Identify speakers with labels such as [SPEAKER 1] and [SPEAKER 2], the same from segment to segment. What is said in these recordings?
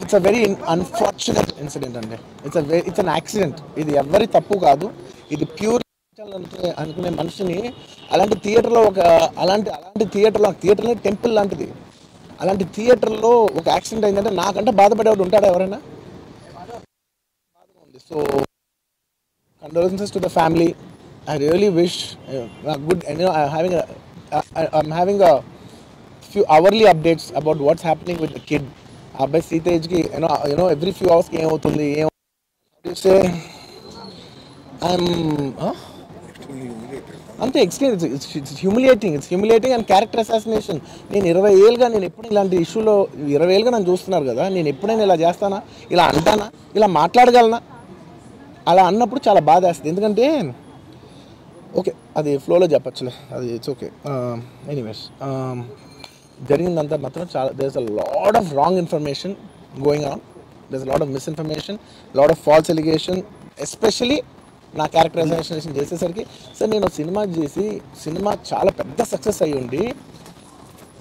[SPEAKER 1] It's a very unfortunate incident అండి. It's an accident. ఇది ఎవరి తప్పు కాదు. ఇది ప్యూర్ అనుకునే మనిషిని అలాంటి థియేటర్లో అలాంటి థియేటర్లో టెంపుల్ లాంటిది, అలాంటి థియేటర్లో ఒక యాక్సిడెంట్ అయిందంటే నాకంటే బాధపడేవాడు ఉంటాడా ఎవరైనా? So condolences to the family. I really wish a good, I'm having a few hourly updates about what's happening with the kid. Abhay Sitej ki, every few hours ki avutundi. You say I'm అంతే extreme. It's humiliating and character assassination. నేను 20 ఏళ్ళుగా నేను ఎప్పుడు ఇలాంటి ఇష్యూలో 20 ఏళ్ళుగా నన్ను చూస్తున్నారు కదా, నేను ఎప్పుడైనా ఇలా చేస్తానా, ఇలా అంటానా, ఇలా మాట్లాడగలనా? అలా అన్నప్పుడు చాలా బాధ వేస్తుంది. ఎందుకంటే ఓకే అది ఫ్లోలో చెప్పచ్చులే, అది ఇట్స్ ఓకే. ఎనీవేస్ జరిగిందంతా మాత్రం చాలా there is a lot of wrong information going on. There is a lot of misinformation, lot of false allegation. Especially నా క్యారెక్టర్ అసాసినేషన్ చేసేసరికి సార్ నేను సినిమా చేసి సినిమా చాలా పెద్ద సక్సెస్ అయ్యి ఉండి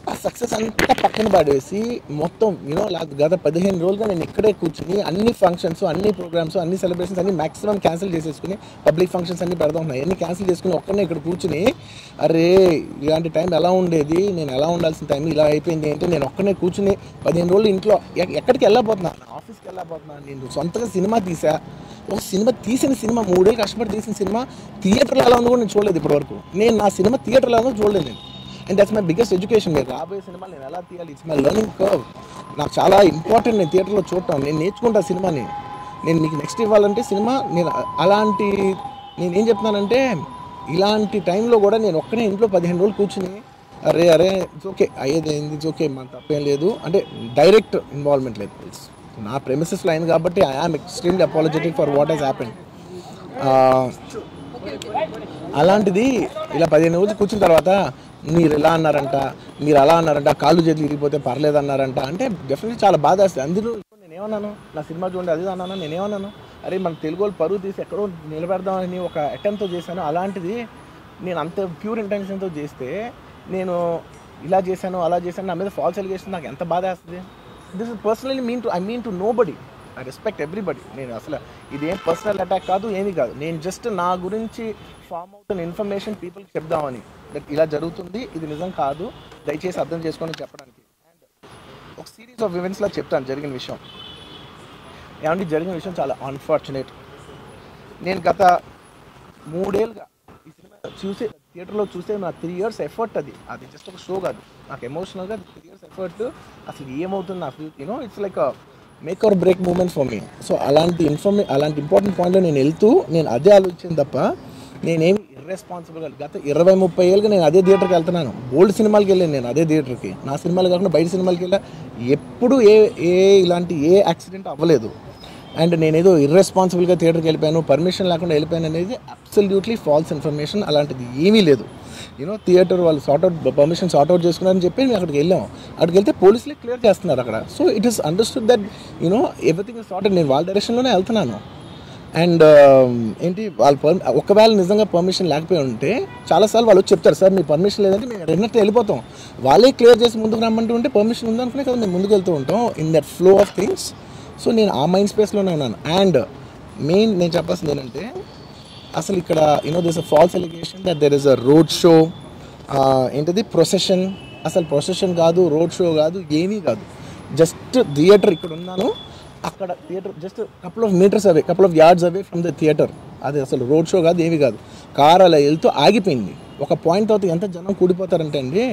[SPEAKER 1] ఆ సక్సెస్ అంతా పక్కన పడేసి మొత్తం గత 15 రోజులుగా నేను ఇక్కడే కూర్చుని అన్ని ఫంక్షన్స్, అన్ని ప్రోగ్రామ్స్, అన్ని సెలబ్రేషన్స్ అన్ని మ్యాక్సిమం క్యాన్సిల్ చేసేసుకుని పబ్లిక్ ఫంక్షన్స్ అన్ని పెడతా ఉన్నాయి. అన్ని క్యాన్సిల్ చేసుకుని ఒక్కనే ఇక్కడ కూర్చుని అరే ఇలాంటి టైం ఎలా ఉండేది, నేను ఎలా ఉండాల్సిన టైం ఇలా అయిపోయింది అంటే నేను ఒక్కనే కూర్చుని 15 రోజులు ఇంట్లో ఎక్కడికి వెళ్ళబోతున్నా, ఆఫీస్కి వెళ్ళబోతున్నా. నేను సొంతగా సినిమా తీసా. ఒక తీసిన సినిమా 3 ఏళ్ళు కష్టపడి తీసిన సినిమా థియేటర్లో ఎలా ఉందో కూడా నేను చూడలేదు ఇప్పటివరకు. నేను నా సినిమా థియేటర్లో ఉందో చూడలేదు నేను. And that's my biggest education. మీరు రాబోయే సినిమాలు నేను ఎలా తీయాలి, ఇట్స్ మై లెర్నింగ్ కర్వ్. నాకు చాలా ఇంపార్టెంట్ నేను థియేటర్లో చూడటం. నేను నేర్చుకుంటా సినిమాని. నేను మీకు నెక్స్ట్ ఇవ్వాలంటే సినిమా నేను నేనేం చెప్తున్నానంటే ఇలాంటి టైంలో కూడా నేను ఒక్కనే ఇంట్లో 15 రోజులు కూర్చుని అరే ఇట్స్ ఓకే అయ్యేది ఏంది, ఇట్స్ ఓకే మన తప్పేం లేదు అంటే డైరెక్ట్ ఇన్వాల్వ్మెంట్ లేదు. నా ప్రెమిసెస్లో అయింది కాబట్టి I am extremely apologetic for what has happened. అలాంటిది ఇలా 15 రోజులు కూర్చున్న తర్వాత మీరు ఇలా అన్నారంట, మీరు అలా అన్నారంట, కాళ్ళు చేతులు ఇరిగిపోతే పర్లేదు అన్నారంట అంటే డెఫినెట్లీ చాలా బాధ వస్తుంది. అందులో నేనేమన్నాను, నా సినిమా చూడండి అది అన్నాను, నేనేమన్నాను అరే మన తెలుగు వాళ్ళు పరువు తీసి ఎక్కడో నిలబెడదామని ఒక అటెంప్ట్తో చేశాను. అలాంటిది నేను అంత ప్యూర్ ఇంటెన్షన్తో చేస్తే నేను ఇలా చేశాను అలా చేశాను, నా మీద ఫాల్స్ ఎలిగేషన్ నాకు ఎంత బాధ వేస్తుంది. This is personally I mean to nobody. I respect everybody. నేను అసలు ఇదేం పర్సనల్ అటాక్ కాదు, ఏమీ కాదు. నేను జస్ట్ నా గురించి ఫామ్ అవుతున్న ఇన్ఫర్మేషన్ పీపుల్కి చెప్దామని, దట్ ఇలా జరుగుతుంది, ఇది నిజం కాదు, దయచేసి అర్థం చేసుకోని చెప్పడానికి. అండ్ ఒక సిరీస్ ఆఫ్ ఈవెంట్స్లో చెప్తాను జరిగిన విషయం. ఏమంటే జరిగిన విషయం చాలా అన్ఫార్చునేట్. నేను గత 3 ఏళ్ళుగా ఈ సినిమా థియేటర్లో చూసే నా 3 years ఎఫర్ట్. అది జస్ట్ ఒక షో కాదు, నాకు ఎమోషనల్గా 3 years ఎఫర్ట్. అసలు ఏమవుతుంది నాకు it's like make or break moment for me. So అలాంటి ఇంపార్టెంట్ పాయింట్లో నేను వెళ్తూ నేను అదే ఆలోచించింది తప్ప నేనేమి ఇర్రెస్పాన్సిబుల్గా గత 20-30 ఏళ్ళుగా నేను అదే థియేటర్కి వెళ్తున్నాను. ఓల్డ్ సినిమాలకి వెళ్ళాను నేను అదే థియేటర్కి. నా సినిమాలు కాకుండా బయట సినిమాలకి వెళ్ళా. ఎప్పుడు ఇలాంటి యాక్సిడెంట్ అవ్వలేదు. అండ్ నేనేదో ఇర్రెస్పాన్సిబుల్గా థియేటర్కి వెళ్ళిపోయాను, పర్మిషన్ లేకుండా వెళ్ళిపోయాను అనేది అబ్సల్యూట్లీ ఫాల్స్ ఇన్ఫర్మేషన్. అలాంటిది ఏమీ లేదు. థియేటర్ వాళ్ళు పర్మిషన్ సార్ట్అవుట్ చేసుకున్నారని చెప్పి మేము అక్కడికి వెళ్ళాము. అక్కడికి వెళ్తే పోలీసులే క్లియర్ చేస్తున్నారు అక్కడ. So it is understood that everything is sorted. నేను వాళ్ళ డైరెక్షన్లోనే వెళ్తున్నాను. అండ్ ఒకవేళ నిజంగా పర్మిషన్ లేకపోయి ఉంటే చాలాసార్లు వాళ్ళు చెప్తారు సార్ మీ పర్మిషన్ లేదంటే మేము రెండంటే వెళ్ళిపోతాం. వాళ్ళే క్లియర్ చేసి ముందుకు రమ్మంటూ ఉంటే పర్మిషన్ ఉందనుకునే కదా మేము ముందుకు వెళ్తూ ఉంటాం in that flow of things. So నేను ఆ మైండ్ స్పేస్లోనే ఉన్నాను. అండ్ మెయిన్ నేను చెప్పాల్సింది ఏంటంటే అసలు ఇక్కడ this a false allegation that there is a road show, procession. అసలు ప్రొసెషన్ కాదు, రోడ్ షో కాదు, ఏమీ కాదు. జస్ట్ థియేటర్ ఇక్కడ ఉన్నాను, అక్కడ theatre just couple of yards away from the theatre. అది అసలు రోడ్ షో కాదు, ఏమీ కాదు. కార్ అలా వెళ్తూ ఆగిపోయింది. ఒక పాయింట్ తర్వాత ఎంత జనం కూడిపోతారంటే అండి,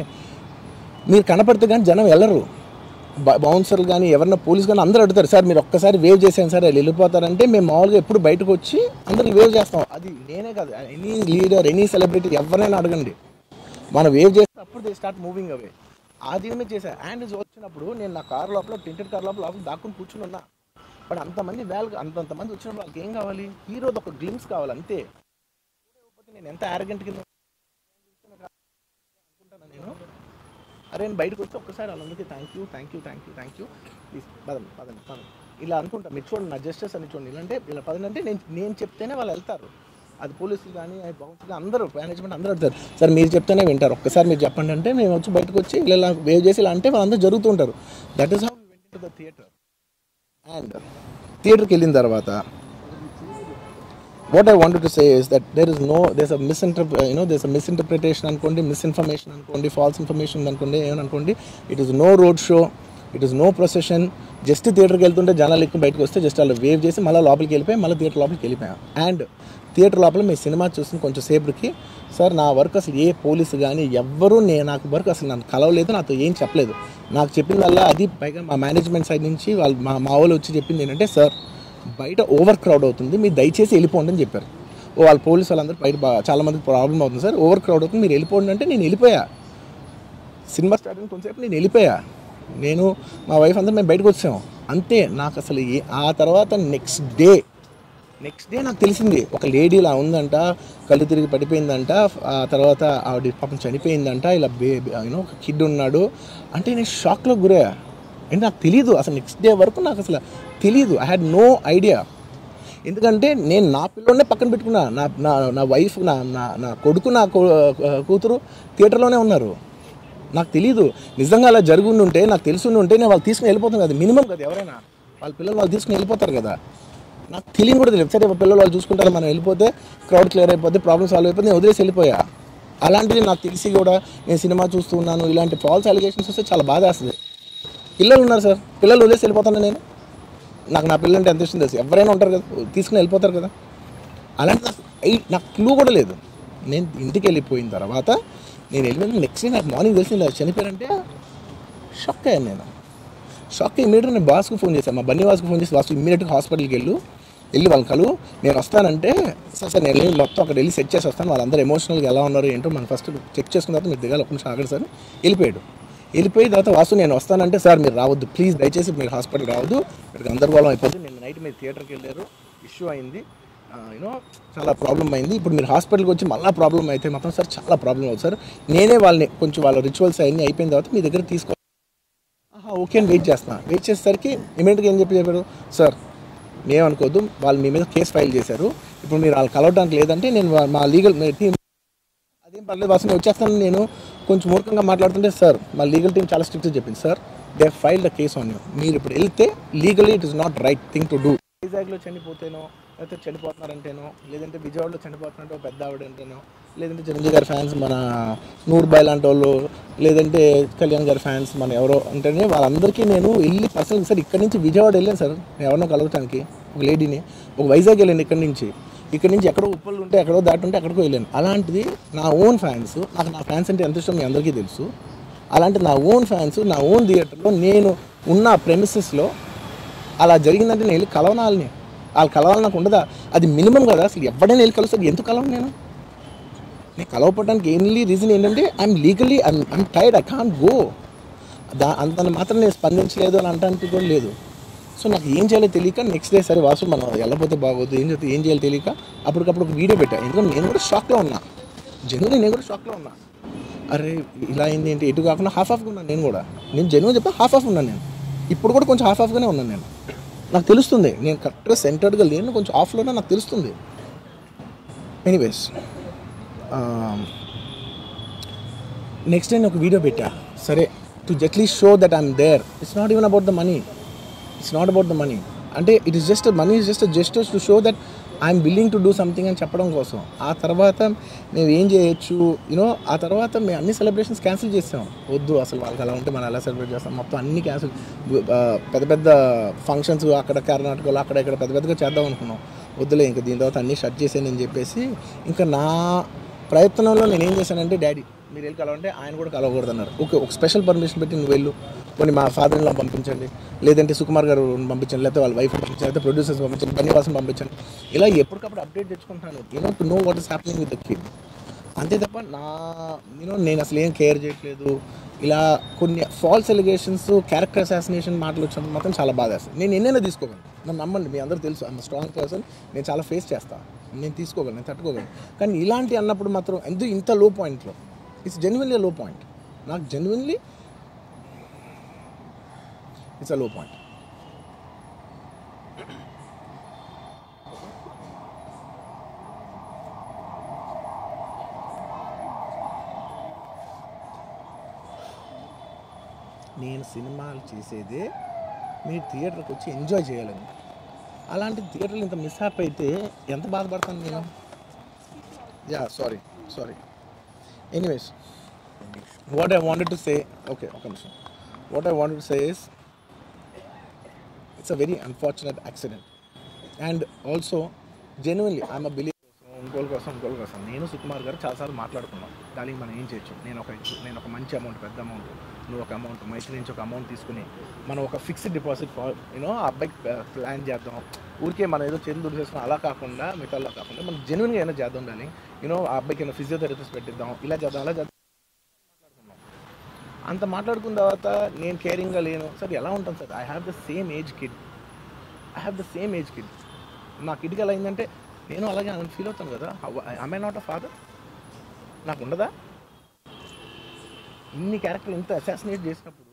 [SPEAKER 1] మీరు కనపడితే కానీ జనం వెళ్ళరు. బౌన్సర్లు కానీ ఎవరన్నా పోలీస్ కానీ అందరూ అడుగుతారు సార్ మీరు ఒక్కసారి వేవ్ చేసాను సార్ వాళ్ళు వెళ్ళిపోతారంటే మేము మామూలుగా ఎప్పుడు బయటకు వచ్చి అందరికి వేవ్ చేస్తాం. అది నేనే కాదు, ఎనీ లీడర్ ఎనీ సెలబ్రిటీ ఎవరైనా అడగండి, మనం వేవ్ చేస్తే అప్పుడు దే స్టార్ట్ మూవింగ్ అవే. ఆదిమే చేశాను. అండ్ వచ్చినప్పుడు నేను నా కార్ లోపల టెంటెడ్ కార్ లోపల దాక్కుని కూర్చుని ఉన్నా. బట్ అంతమంది అంతమంది వచ్చినప్పుడు వాళ్ళకి ఏం కావాలి, హీరోది ఒక గ్లిమ్స్ కావాలి అంతే. నేను ఎంత యారగెంట్ కింద అనుకుంటాను నేను. అరే నేను బయటకు వచ్చి ఒక్కసారి వాళ్ళందరికీ థ్యాంక్ యూ ప్లీజ్ పదండి ఇలా అనుకుంటా. మీరు చూడండి నా జస్టిస్ అని చూడండి. ఇలాంటే ఇలా పదండి అంటే నేను చెప్తేనే వాళ్ళు వెళ్తారు. అది పోలీసులు కానీ బౌన్సర్లు అందరూ మేనేజ్మెంట్ అందరూ అడుగుతారు సార్ మీరు చెప్తేనే వింటారు, ఒక్కసారి మీరు చెప్పండి అంటే మేము వచ్చి బయటకు వచ్చి ఇలా వేవ్ చేసి ఇలా అంటే వాళ్ళందరూ జరుగుతుంటారు. That is how we went into the theatre. And థియేటర్కి వెళ్ళిన తర్వాత what I wanted to say is that there's a misinterpretation అనుకోండి, మిస్ఇన్ఫర్మేషన్ అనుకోండి, ఫాల్స్ ఇన్ఫర్మేషన్ అనుకోండి, ఏమనుకోండి. It is no road show, it is no procession. Just థియేటర్కి వెళ్తుంటే జనాలు ఎక్కువ బయటకు వస్తే జస్ట్ అలా వేవ్ చేసి మళ్ళీ లోపలికి వెళ్ళిపోయి మళ్ళీ థియేటర్ లోపలికి వెళ్ళిపోయాం. అండ్ థియేటర్ లోపల మీ సినిమా చూసిన కొంచెం సేపటికి సార్ నా వర్క్ అసలు ఏ పోలీసు కానీ ఎవ్వరూ నాకు వర్క్ అసలు నన్ను కలవలేదు, నాతో ఏం చెప్పలేదు. నాకు చెప్పిందల్లా అది పైగా మా మేనేజ్మెంట్ సైడ్ నుంచి వాళ్ళు మా వాళ్ళు వచ్చి చెప్పింది ఏంటంటే, సార్ బయట ఓవర్ క్రౌడ్ అవుతుంది, మీరు దయచేసి వెళ్ళిపోండి అని చెప్పారు. వాళ్ళ పోలీసు వాళ్ళందరూ బయట చాలామంది ప్రాబ్లం అవుతుంది సార్, ఓవర్ క్రౌడ్ అవుతుంది, మీరు వెళ్ళిపోండి అంటే నేను వెళ్ళిపోయా. సినిమా స్టార్ట్ అయిన కొంతసేపు నేను వెళ్ళిపోయా. నేను మా వైఫ్ అందరూ మేము బయటకు వచ్చాము అంతే. నాకు అసలు ఆ తర్వాత నెక్స్ట్ డే నాకు తెలిసింది ఒక లేడీ ఇలా ఉందంట, కళ్ళు తిరిగి పడిపోయిందంట, ఆ తర్వాత ఆవిడ పాపం చనిపోయిందంట, ఇలా ఒక కిడ్ ఉన్నాడు అంటే నేను షాక్లో గురయ్యా. అంటే నాకు తెలీదు అసలు, నెక్స్ట్ డే వరకు నాకు అసలు తెలీదు. I had no idea. ఎందుకంటే నేను నా పిల్లోనే పక్కన పెట్టుకున్నా, నా వైఫ్, నా కొడుకు, నా కూతురు థియేటర్లోనే ఉన్నారు. నాకు తెలీదు. నిజంగా అలా జరుగుండి ఉంటే, నాకు తెలుసుండి ఉంటే నేను వాళ్ళు తీసుకుని వెళ్ళిపోతాను కదా, మినిమం కదా, ఎవరైనా వాళ్ళ పిల్లలు వాళ్ళు తీసుకుని వెళ్ళిపోతారు కదా. నాకు తెలియని కూడా తెలియదు. సరే పిల్లలు వాళ్ళు చూసుకుంటారు, మనం వెళ్ళిపోతే క్రౌడ్ క్లియర్ అయిపోతే, ప్రాబ్లమ్ సాల్వ్ అయిపోతే నేను వదిలేసి వెళ్ళిపోయా. అలాంటిది నాకు తెలిసి కూడా నేను సినిమా చూస్తూ ఉన్నాను, ఇలాంటి ఫాల్స్ అలిగేషన్స్ వస్తే చాలా బాధ వేస్తుంది. పిల్లలు ఉన్నారు సార్, పిల్లలు వదిలేసి వెళ్ళిపోతాను నేను. నాకు నా పిల్లలు అంటే ఎంత ఇష్టం తెలుసు, ఎవరైనా ఉంటారు కదా, తీసుకుని వెళ్ళిపోతారు కదా. అలాంటి నాకు క్లూ కూడా లేదు. నేను ఇంటికి వెళ్ళిపోయిన తర్వాత నేను వెళ్ళిపోయిన నెక్స్ట్ డే నాకు మార్నింగ్ తెలిసింది చనిపోయారంటే షాక్ అయ్యాను నేను. షాక్ అయ్యి ఇమీడియట్గా నేను బాస్కి ఫోన్ చేశాను, మా బన్నీ బాస్కి ఫోన్ చేసి, బాస్ ఇమీడియట్గా హాస్పిటల్కి వెళ్ళి వాళ్ళ కలు నేను వస్తానంటే, సార్ నేను వెళ్ళి మొత్తం అక్కడ వెళ్ళి సెట్ చేసి వస్తాను, వాళ్ళందరూ ఎమోషనల్గా ఎలా ఉన్నారు ఏంటో మనం ఫస్ట్ చెక్ చేసుకున్న తర్వాత మీరు దిగాలి, ఒక్క నిమిషం ఆగండి సార్. వెళ్ళిపోయిన తర్వాత వాసు నేను వస్తానంటే, సార్ మీరు రావద్దు ప్లీజ్, దయచేసి మీరు హాస్పిటల్ రావద్దు, మీరు గందరగోళం అయిపోతుంది, నేను నైట్ మీరు థియేటర్కి వెళ్ళారు, ఇష్యూ అయింది, చాలా ప్రాబ్లం అయింది, ఇప్పుడు మీరు హాస్పిటల్కి వచ్చి మళ్ళీ ప్రాబ్లం అయితే మాత్రం సార్ చాలా ప్రాబ్లం అవుతుంది సార్, నేనే వాళ్ళని కొంచెం వాళ్ళ రిచువల్స్ అవన్నీ అయిపోయిన తర్వాత మీ దగ్గర తీసుకో. ఓకే అని వెయిట్ చేసేసరికి ఇమీడియట్గా ఏం చెప్పారు, సార్ మేమనుకోవద్దు, వాళ్ళు మీ మీద కేసు ఫైల్ చేశారు, ఇప్పుడు మీరు వాళ్ళు కలవడానికి లేదంటే నేను మా లీగల్ టీం అదేం పర్లేదు వాసు నేను వచ్చేస్తాను. నేను కొంచెం మూర్ఖంగా మాట్లాడుతుంటే, సార్ మా లీగల్ టీం చాలా స్ట్రిక్ట్గా చెప్పింది, sir they file the case on you, మీరు ఇప్పుడు వెళ్తే legally it is not right thing to do. వైజాగ్లో చనిపోతేనో, లేకపోతే చనిపోతున్నారంటేనో, లేదంటే విజయవాడలో చనిపోతున్నారంటే పెద్ద ఆవిడ అంటేనో, లేదంటే చిరంజీవి గారి ఫ్యాన్స్ మన నూర్బాయ్ లాంటి వాళ్ళు, లేదంటే కళ్యాణ్ గారి ఫ్యాన్స్ మన ఎవరో అంటేనే వాళ్ళందరికీ నేను వెళ్ళి పర్సనల్ సార్ ఇక్కడి నుంచి విజయవాడ వెళ్ళాను సార్, ఎవరినో కలవటానికి ఒక లేడీని, ఒక వైజాగ్ వెళ్ళాను ఇక్కడి నుంచి ఎక్కడో ఉప్పలు ఉంటే ఎక్కడో దాటుంటే ఎక్కడికో వెళ్ళాను. అలాంటిది నా ఓన్ ఫ్యాన్స్, నాకు నా ఫ్యాన్స్ అంటే ఎంత ఇష్టం మీ అందరికీ తెలుసు. అలాంటి నా ఓన్ ఫ్యాన్స్ నా ఓన్ థియేటర్లో నేను ఉన్న ప్రెమిసెస్లో అలా జరిగిందంటే నేను వెళ్ళి కలవనాలని, వాళ్ళు కలవాలి నాకు ఉండదా? అది మినిమం కదా. అసలు ఎవడైనా వెళ్ళి కలుస్తారు, ఎందుకు కలవను నేను కలవపడడానికి ఓన్లీ రీజన్ ఏంటంటే I'm tired, I can't go. అంత మాత్రం నేను స్పందించలేదు అని అంటానికి కూడా లేదు. సో నాకు ఏం చేయాలో తెలియక నెక్స్ట్ డే సరే వాసు మనం వెళ్ళకపోతే బాగోదు, ఏం చేయాలో తెలియక అప్పటికప్పుడు ఒక వీడియో పెట్టాను. ఎందుకంటే నేను కూడా షాక్లో ఉన్నా, నేను కూడా షాక్లో ఉన్నా. అరే ఇలా అయింది ఏంటి, ఎటు కాకుండా హాఫ్ ఉన్నాను నేను జెన్యున్ చెప్పా, హాఫ్ ఉన్నాను నేను. ఇప్పుడు కూడా కొంచెం హాఫ్గానే ఉన్నాను నేను. నాకు తెలుస్తుంది నేను కరెక్ట్గా సెంటర్డ్గా లేను, కొంచెం ఆఫ్లోనే నాకు తెలుస్తుంది. ఎనీవేస్ నెక్స్ట్ డే నేను ఒక వీడియో పెట్టా, సరే to at least show that I'm there. It's not even about the money, అంటే it is just money is just gestures to show that I'm willing to do something అని చెప్పడం కోసం. ఆ తర్వాత మేము ఏం చేయొచ్చు ఆ తర్వాత మేము అన్ని సెలబ్రేషన్స్ క్యాన్సిల్ చేసాం. వద్దు అసలు వాళ్ళకి అలా ఉంటే మనం ఎలా సెలబ్రేట్ చేస్తాం, మొత్తం అన్ని క్యాన్సిల్. పెద్ద ఫంక్షన్స్ అక్కడ కర్ణాటకలో అక్కడ ఇక్కడ పెద్దగా చేద్దాం అనుకున్నాం. వద్దులే ఇంకా దీని తర్వాత అన్నీ షట్ చేసానని చెప్పేసి ఇంకా నా ప్రయత్నంలో నేను ఏం చేశానంటే, డాడీ మీరు వెళ్ళి కలవంటే ఆయన కూడా కలవకూడదు అన్నారు. ఓకే ఒక స్పెషల్ పర్మిషన్ పెట్టి నువ్వు వెళ్ళు, కొన్ని మా ఫాదర్ ఇన్లా పంపించండి, లేదంటే సుకుమార్ గారు పంపించండి, లేకపోతే వాళ్ళ వైఫ్ పంపించండి, లేకపోతే ప్రొడ్యూసర్స్ పంపించండి, బన్నీవాసం పంపించండి. ఇలా ఎప్పటికప్పుడు అప్డేట్ తెచ్చుకుంటాను to know what is happening with the kid. అంతే తప్ప నేను అసలు ఏం కేర్ చేయట్లేదు. ఇలా కొన్ని ఫాల్స్ ఎలిగేషన్స్, క్యారెక్టర్ అసాసినేషన్ మాటలు వచ్చినప్పుడు మాత్రం చాలా బాధ వేస్తుంది. నేను ఎన్నైనా తీసుకోగలను, నన్ను నమ్మండి, మీ అందరూ తెలుసు ఐఎమ్ స్ట్రాంగ్ పర్సన్, నేను చాలా ఫేస్ చేస్తాను, నేను తీసుకోగలను, నేను తట్టుకోగలను. కానీ ఇలాంటి అన్నప్పుడు మాత్రం ఇంత లో పాయింట్లో ఇట్స్ జెన్యున్లీ లో పాయింట్. నాకు జెన్యున్లీ ఇట్స్ అ లో పాయింట్. నేను సినిమాలు చేసేదే మీరు థియేటర్కి వచ్చి ఎంజాయ్ చేయాలని. అలాంటి థియేటర్లు ఇంత మిస్హాప్ అయితే ఎంత బాధపడతాను నేను. Yeah sorry anyways, what I wanted to say, okay ఒక నిమిషం, what I wanted to say is it's a very unfortunate accident. And also genuinely I'm a believe ఇంకోళ్ళ కోసం నేను సుకుమార్ గారు చాలాసార్లు మాట్లాడుకున్నాం, దానికి మనం ఏం చేయొచ్చు. నేను ఒక మంచి అమౌంట్, పెద్ద అమౌంట్, నువ్వు ఒక అమౌంట్, మైత్రి నుంచి ఒక అమౌంట్ తీసుకుని మనం ఒక ఫిక్స్డ్ డిపాజిట్ ఆ అబ్బాయికి ప్లాన్ చేద్దాం. ఊరికే మనం ఏదో చేతులు దుడిసేసుకుని అలా కాకుండా, మిగతాలా కాకుండా మనం జెన్యున్గా ఏమైనా చేద్దాం. దాన్ని ఆ అబ్బాయికి ఏమైనా ఫిజియోథెరపిస్ట్ పెట్టిద్దాం, ఇలా చేద్దాం, అలా చేద్దాం మాట్లాడుకున్నాం. అంత మాట్లాడుకున్న తర్వాత నేను కేరింగ్గా లేను సార్, ఎలా ఉంటాను sir? I have the same age kid. నా కిడ్కి ఎలా అయిందంటే నేను అలాగే ఫీల్ అవుతాను కదా. I not a father? నాకు ఉండదా? ఇన్ని క్యారెక్టర్ ఇంత అసాసినేట్ చేసినప్పుడు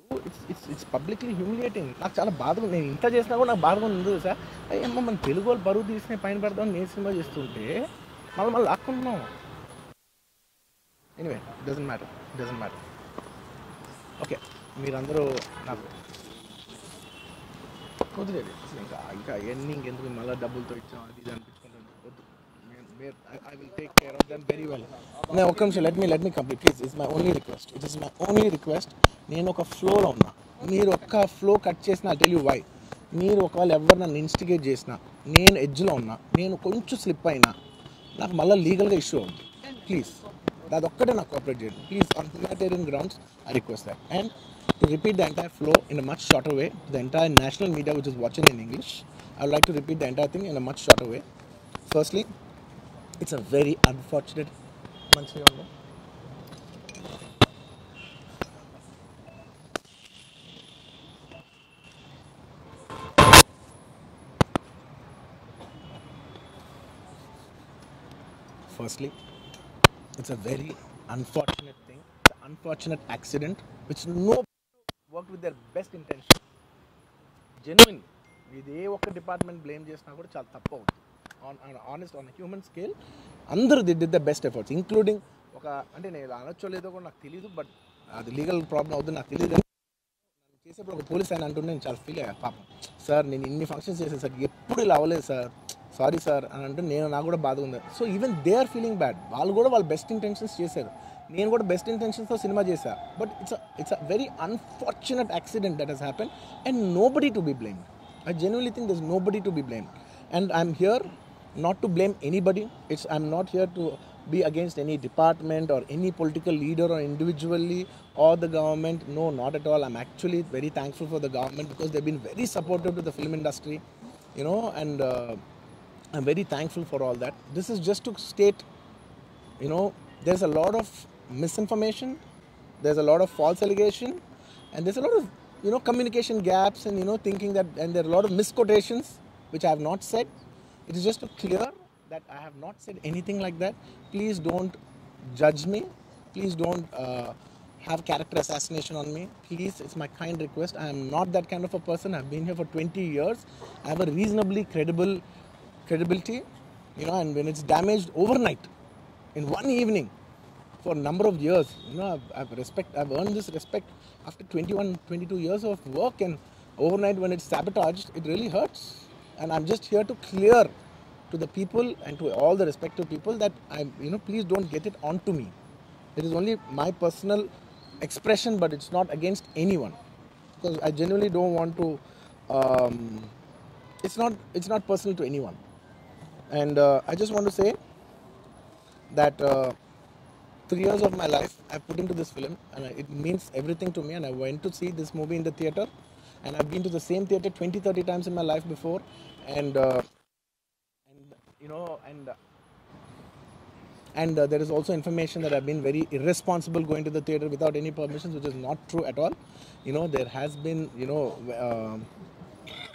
[SPEAKER 1] ఇట్స్ పబ్లిక్లీ హ్యూమిలియేటింగ్. నాకు చాలా బాధగా, నేను ఇంత చేసినా కూడా నాకు బాధగా ఉంది సార్. అయ్యమ్మ మన తెలుగు వాళ్ళు బరువు తీసిన పైన పెడదామని నేను సినిమా చేస్తుంటే మళ్ళీ లాక్కుంటున్నాం. Anyway doesn't matter. ఓకే, మీరందరూ నాకు కుదిరేది ఇంకా ఎన్ని ఇంకెందుకు మళ్ళీ డబ్బులతో ఇచ్చాం అది ఇది అనిపించుకుంటాను. వద్దు, I will take care of them very well. No, ఒక్క నిమిషం, let me complete please. It's my only request. నేను ఒక ఫ్లోలో ఉన్నా, మీరు ఒక్క ఫ్లో కట్ చేసినా I'll tell you why. మీరు ఒకవేళ ఎవరు నన్ను ఇన్స్టిగేట్ చేసినా, నేను ఎడ్జ్లో ఉన్నా, నేను కొంచెం స్లిప్ అయినా నాకు మళ్ళీ లీగల్గా ఇష్యూ అవుతుంది. ప్లీజ్ అదొక్కటే నాకు కోఆపరేట్ చేయండి please. On humanitarian grounds I request that. And to repeat the entire flow in a much shorter way, the entire national media which is watching in English, I would like to repeat the entire thing in a much shorter way. Firstly, it's a very unfortunate Firstly, it's a very unfortunate thing. It's an unfortunate accident which nobody worked with their best intention. Genuinely, ఇది ఏ ఒక్క department blame చేసినా కూడా చాలా తప్పు అవుతుంది. On human scale అందరూ did the best efforts, including ఒక, అంటే నేను అనొచ్చో లేదో కూడా నాకు తెలియదు, బట్ అది లీగల్ ప్రాబ్లం అవుతుంది నాకు తెలియదు. నన్ను చేసేప్పుడు ఒక పోలీస్ ఆయన అంటుంటే నేను చాలా ఫీల్ అయ్యాను. పాపం సార్ నేను ఇన్ని ఫంక్షన్స్ చేశాను సార్, ఎప్పుడు ఇలా అవ్వలేదు సార్, సారీ సార్ అని అంటే నాకు కూడా బాధ ఉంది. So even they are feeling bad. వాళ్ళు కూడా వాళ్ళ బెస్ట్ ఇంటెన్షన్స్ చేశారు, నేను కూడా బెస్ట్ ఇంటెన్షన్స్తో సినిమా చేశాను. But it's a very unfortunate accident that has happen and nobody to be blamed. I genuinely think there's nobody to be blamed. And I'm here not to blame anybody. I'm not here to be against any department or any political leader or individually or the government. No, not at all. I'm actually very thankful for the government because they've been very supportive to the film industry, and I'm very thankful for all that. This is just to state, there's a lot of misinformation, there's a lot of false allegation, and there's a lot of communication gaps and thinking that, and there are a lot of misquotations which I have not said. It is just to clear that I have not said anything like that. Please don't judge me. Please don't have character assassination on me. Please, it's my kind request. I am not that kind of a person. I've been here for 20 years. I have a reasonably credibility, and when it's damaged overnight in one evening for a number of years, I've earned this respect after 22 years of work, and overnight when it's sabotaged, it really hurts. And I'm just here to clear to the people and to all the respective people that please don't get it onto me. It is only my personal expression, but it's not against anyone, because I genuinely don't want to, it's not personal to anyone. And I just want to say that 3 years of my life I put into this film, and it means everything to me. And I went to see this movie in the theater, and I've been to the same theater 20-30 times in my life before, and there is also information that I've been very irresponsible going to the theater without any permissions, which is not true at all. There has been,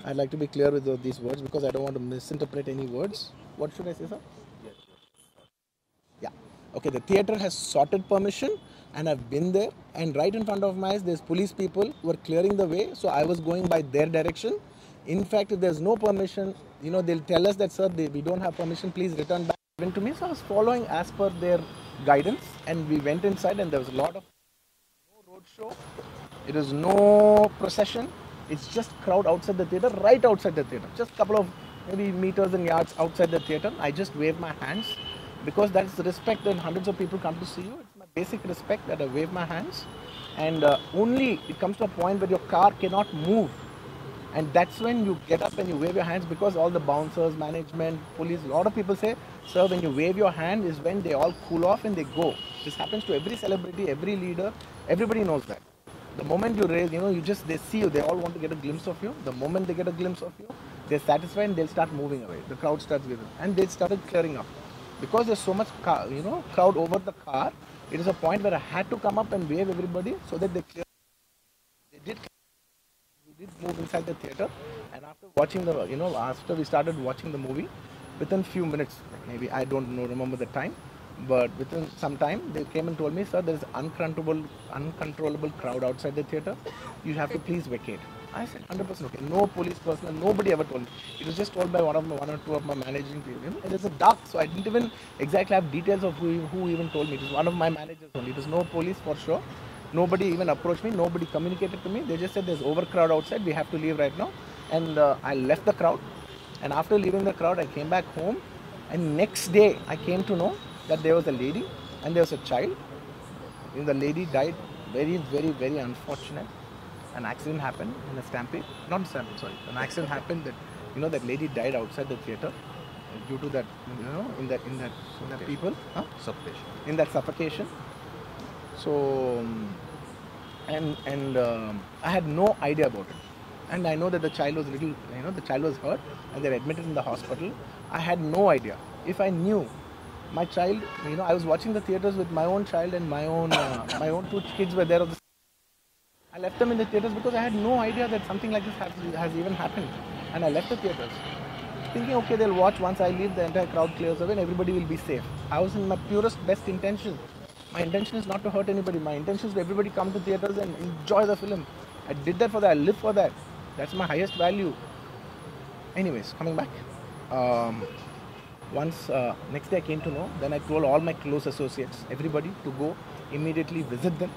[SPEAKER 1] I'd like to be clear with these words because I don't want to misinterpret any words. What should I say, sir? Okay, the theater has sorted permission, and I've been there, and right in front of my eyes there's police people who are clearing the way, so I was going by their direction. In fact, if there's no permission, they'll tell us that, sir, we don't have permission, please return back to me. So I was following as per their guidance, and we went inside, and there was a lot of no road show, it was no procession, It's just crowd outside the theater, right outside the theater. Just a couple of maybe meters and yards outside the theater. I just wave my hands because that's the respect that hundreds of people come to see you. It's my basic respect that I wave my hands. And only it comes to a point where your car cannot move. And that's when you get up and you wave your hands, because all the bouncers, management, police, a lot of people say, sir, when you wave your hand is when they all cool off and they go. This happens to every celebrity, every leader. Everybody knows that. The moment you raise, they see you, they all want to get a glimpse of you. The moment they get a glimpse of you, they're satisfied and they'll start moving away. The crowd starts with them. And they started clearing up. Because there's so much crowd over the car, it is a point where I had to come up and wave everybody so that they clear. They did. We did move inside the theater, and after watching after we started watching the movie, within few minutes, maybe I don't know, remember the time, but within some time they came and told me, sir, there is uncontrollable crowd outside the theater. You have to please vacate. I said 100% okay. No police personnel, nobody ever told me. It was just told by one or two of my managing people. It is a dark, so I didn't even exactly have details of who even told me. It was one of my managers only. It was no police for sure. Nobody even approached me. Nobody communicated to me. They just said there's overcrowd outside. We have to leave right now. And I left the crowd. And after leaving the crowd, I came back home. And next day, I came to know that there was a lady and there was a child. The lady died. Very, very, very unfortunate. An accident happened in a stampede. Not a stampede, sorry. An accident happened that that lady died outside the theater due to that. In that people.
[SPEAKER 2] Suffocation.
[SPEAKER 1] In that suffocation. So, I had no idea about it. And I know that the child was the child was hurt and they're admitted in the hospital. I had no idea. If I knew my child, I was watching the theaters with my own child and my own two kids were there. I left them in the theaters because I had no idea that something like this has even happened. And I left the theaters thinking, okay, they'll watch. Once I leave, the entire crowd clears away and everybody will be safe. I was in my purest, best intention. My intention is not to hurt anybody. My intention is to everybody come to theaters and enjoy the film. I did that for that. I live for that. That's my highest value. Anyways, coming back. Next day I came to know. Then I told all my close associates, everybody, to go immediately visit them.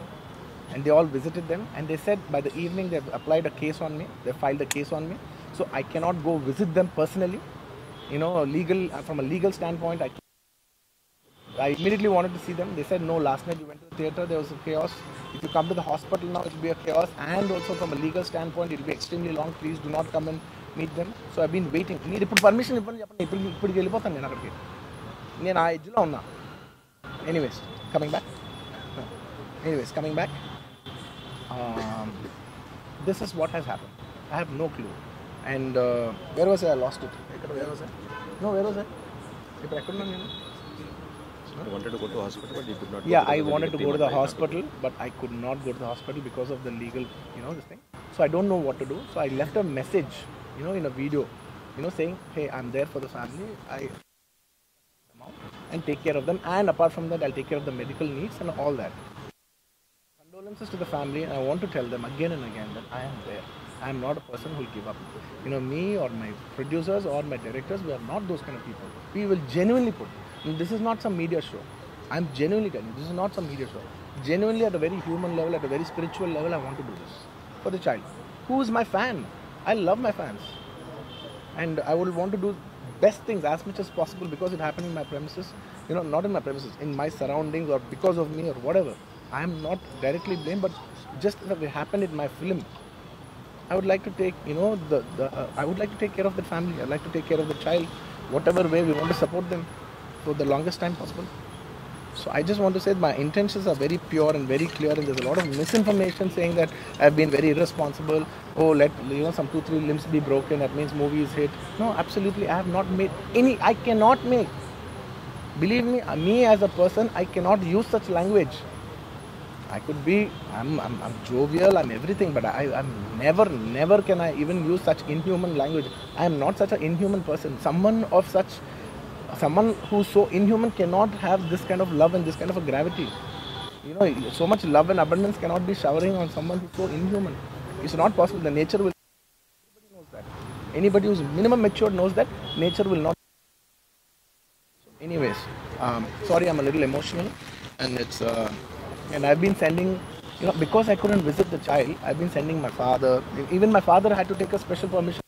[SPEAKER 1] And they all visited them. And they said by the evening they've applied a case on me. They filed a case on me. So I cannot go visit them personally. From a legal standpoint, I immediately wanted to see them. They said, no, last night you went to the theater, there was a chaos. If you come to the hospital now, it will be a chaos. And also from a legal standpoint, it will be extremely long. Please do not come and meet them. So I've been waiting. Need to put permission. Anyways, coming back. This is what has happened. I have no clue. And where was I? I lost it. Where was I? No, where was I?
[SPEAKER 2] You wanted to go to the hospital, but you could not.
[SPEAKER 1] Yeah, I wanted to go to the hospital, but I could not go to the hospital because of the legal, this thing. So I don't know what to do. So I left a message, in a video, saying, hey, I'm there for the family. And take care of them. And apart from that, I'll take care of the medical needs and all that. Condolences to the family. And I want to tell them again and again that I am there. I am not a person who will give up. Me or my producers or my directors, we are not those kind of people. We will genuinely put. This is not some media show. I'm genuinely telling you, this is not some media show. Genuinely at a very human level, at a very spiritual level, I want to do this for the child. Who is my fan? I love my fans. And I would want to do best things as much as possible because it happened in my premises. Not in my premises, in my surroundings or because of me or whatever. I am not directly blamed, but just that it happened in my film. I would like to take, I would like to take care of the family. I'd like to take care of the child. Whatever way we want to support them for the longest time possible. So I just want to say that my intentions are very pure and very clear, and there's a lot of misinformation saying that I've been very irresponsible. Oh, let some 2-3 limbs be broken, that means movie is hit. No, absolutely, I have not made any. I cannot make. Believe me as a person, I cannot use such language. I could be, I'm jovial, I'm everything, but I'm never can I even use such inhuman language. I am not such an inhuman person. Someone who's so inhuman cannot have this kind of love and this kind of a gravity. So much love and abundance cannot be showering on someone who's so inhuman. It's not possible. The nature will. Everybody knows that. Anybody who's minimum matured knows that nature will not. Anyways, sorry, I'm a little emotional, and it's and I've been sending You know, because I couldn't visit the child, I've been sending my father. Even my father had to take a special permission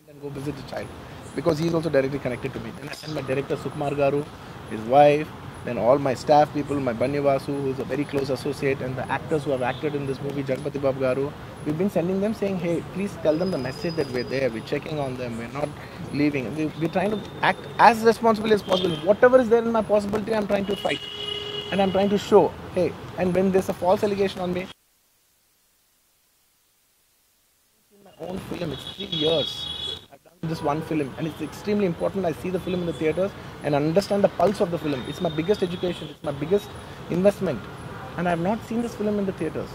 [SPEAKER 1] and go visit the child because he's also directly connected to me. Then I sent my director Sukumar Garu, his wife, then all my staff people, my Banni Vasu, who's a very close associate, and the actors who have acted in this movie, Jagpati Babu Garu. We've been sending them saying, hey, please tell them the message that we're there, we're checking on them, we're not leaving. We're trying to act as responsibly as possible. Whatever is there in my possibility, I'm trying to fight. And I'm trying to show, hey, and when there's a false allegation on me, in my own film, it's 3 years. I've done this one film, and it's extremely important. I see the film in the theaters and understand the pulse of the film. It's my biggest education, it's my biggest investment. And I have not seen this film in the theaters.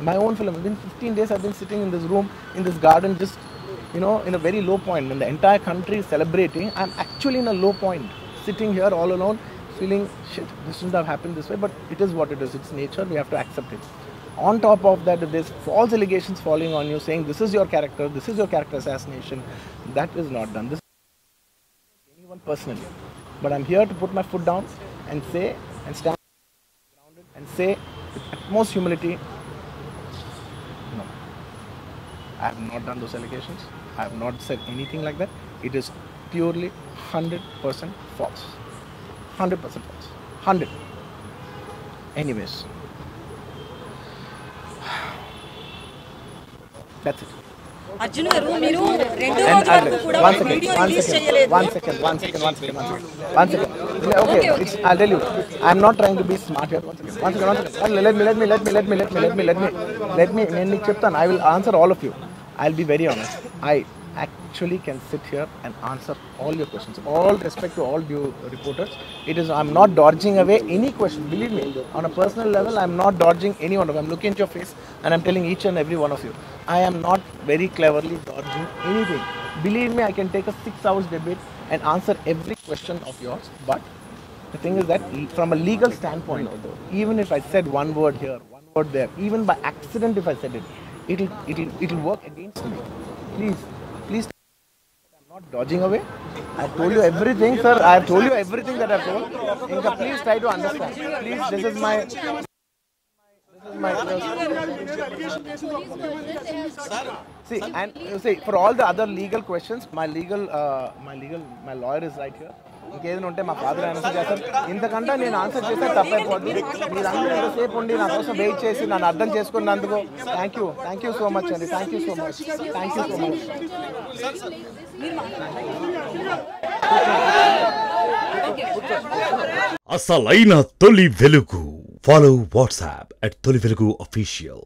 [SPEAKER 1] My own film. Within 15 days, I've been sitting in this room, in this garden, just, you know, in a very low point. When the entire country is celebrating, I'm actually in a low point, sitting here all alone, feeling, shit, this shouldn't have happened this way, but it is what it is. It's nature, we have to accept it. On top of that, if there's false allegations falling on you, saying this is your character assassination, that is not done. This is anyone personally. But I'm here to put my foot down and say, and stand grounded and say with utmost humility, no, I have not done those allegations. I have not said anything like that. It is purely 100% false. 100% false. 100. Anyways. That's it.
[SPEAKER 3] Arjun గారు మీరు రెండు రోజుల వరకు కూడా video release చేయలేదు.
[SPEAKER 1] One second. Okay, I'll tell you. I'm not trying to be smart here. One second. Let me. నేను నీకు చెప్తాను. I will answer all of you. I'll be very honest. I actually can sit here and answer all your questions. All respect to all due reporters. I'm not dodging away any question. Believe me, on a personal level, I'm not dodging any one of them. I'm looking at your face and I'm telling each and every one of you, I am not very cleverly dodging anything. Believe me, I can take a 6 hours debate and answer every question of yours. But the thing is that from a legal standpoint, even if I said one word here, one word there, even by accident if I said it, it'll work against me. Please, I'm not dodging away. I've told you everything, sir. I've told you everything that I've told. Inka, please try to understand. Please, this is my. See, for all the other legal questions, my lawyer is right here. ఇంకేదైనా ఉంటే మా father answer చేస్తారు. ఇంతకంటే నేను answer చేస్తే తప్పైపోద్ది. మీరందరూ ఎంతసేపు ఉండి నా కోసం వెయిట్ చేసి నన్ను అర్థం చేసుకున్నందుకు థ్యాంక్ యూ సో మచ్ అండి. Thank you so much.
[SPEAKER 4] అసలైన తొలి వెలుగు. ఫాలో వాట్సాప్ @తొలి వెలుగు official.